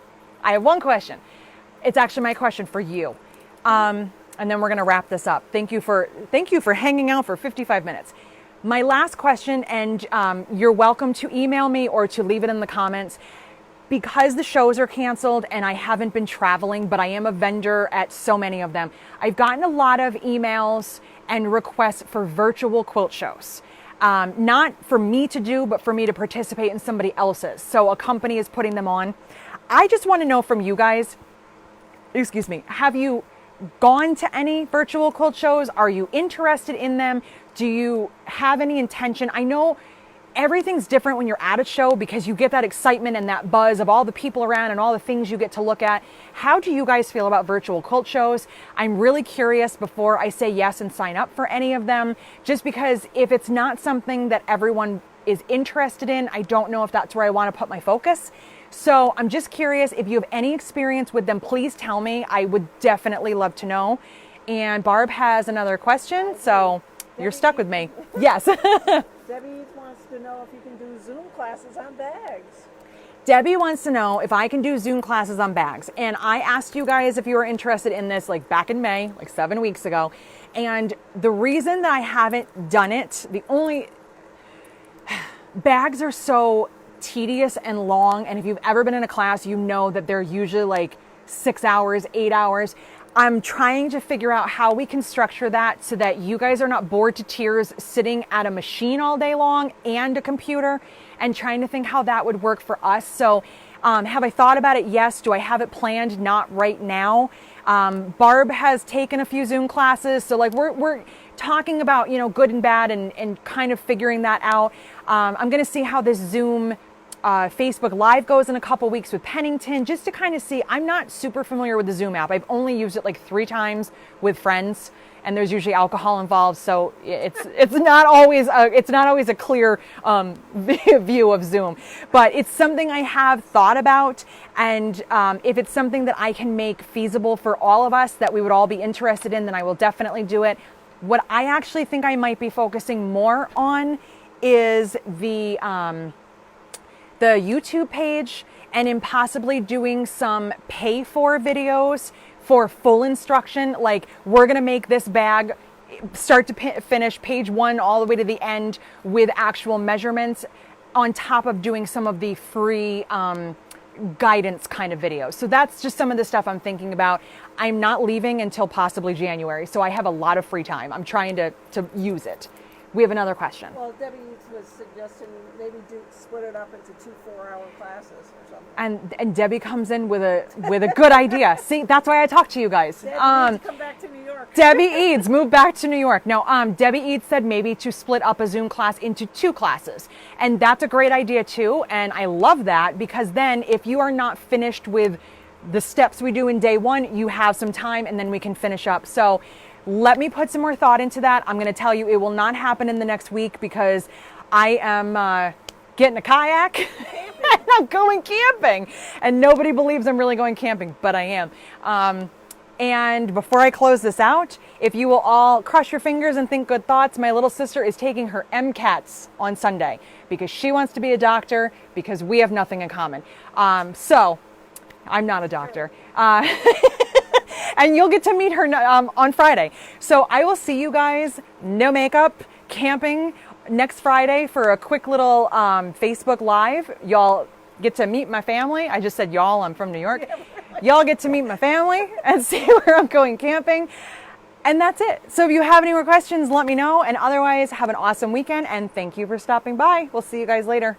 It's actually my question for you. and then we're going to wrap this up. Thank you for hanging out for 55 minutes. My last question, and you're welcome to email me or to leave it in the comments. Because the shows are canceled and I haven't been traveling, but I am a vendor at so many of them, I've gotten a lot of emails and requests for virtual quilt shows. Not for me to do, but for me to participate in somebody else's. So a company is putting them on. I just want to know from you guys, excuse me, have you gone to any virtual quilt shows? Are you interested in them? Do you have any intention? I know everything's different when you're at a show because you get that excitement and that buzz of all the people around and all the things you get to look at. How do you guys feel about virtual quilt shows? I'm really curious before I say yes and sign up for any of them, just because if it's not something that everyone is interested in, I don't know if that's where I want to put my focus. So I'm just curious, if you have any experience with them, please tell me. I would definitely love to know. And Barb has another question, so you're stuck with me. Yes. Debbie wants to know if you can do Zoom classes on bags. Debbie wants to know if I can do Zoom classes on bags. And I asked you guys if you were interested in this like back in May, like 7 weeks ago. And the reason that I haven't done it, bags are so tedious and long. And if you've ever been in a class, you know that they're usually like 6 hours, 8 hours. I'm trying to figure out how we can structure that so that you guys are not bored to tears sitting at a machine all day long and a computer, and trying to think how that would work for us. So have I thought about it? Yes. Do I have it planned? Not right now. Barb has taken a few Zoom classes. So like we're talking about, good and bad and kind of figuring that out. I'm going to see how this Zoom Facebook Live goes in a couple weeks with Pennington, just to kind of see. I'm not super familiar with the Zoom app. I've only used it like 3 times with friends, and there's usually alcohol involved, so it's not always a clear view of Zoom. But it's something I have thought about, and if it's something that I can make feasible for all of us, that we would all be interested in, then I will definitely do it. What I actually think I might be focusing more on is the YouTube page, and in possibly doing some pay for videos for full instruction. Like, we're going to make this bag start to finish, page 1 all the way to the end, with actual measurements, on top of doing some of the free guidance kind of videos. So that's just some of the stuff I'm thinking about. I'm not leaving until possibly January, so I have a lot of free time. I'm trying to use it. We have another question. Well, Debbie was suggesting maybe split it up into 2 4-hour classes or something. And Debbie comes in with a good idea. See, that's why I talk to you guys. Debbie needs to come back to New York. Debbie Eads, move back to New York. No, Debbie Eads said maybe to split up a Zoom class into 2 classes. And that's a great idea too. And I love that, because then if you are not finished with the steps we do in day 1, you have some time and then we can finish up. So let me put some more thought into that. I'm going to tell you it will not happen in the next week, because I am getting a kayak and I'm going camping. And nobody believes I'm really going camping, but I am. And before I close this out, if you will all cross your fingers and think good thoughts, my little sister is taking her MCATs on Sunday, because she wants to be a doctor, because we have nothing in common. So I'm not a doctor. And you'll get to meet her on Friday. So I will see you guys, no makeup, camping, next Friday for a quick little Facebook Live. Y'all get to meet my family. I just said y'all, I'm from New York. Y'all get to meet my family and see where I'm going camping. And that's it. So if you have any more questions, let me know. And otherwise, have an awesome weekend. And thank you for stopping by. We'll see you guys later.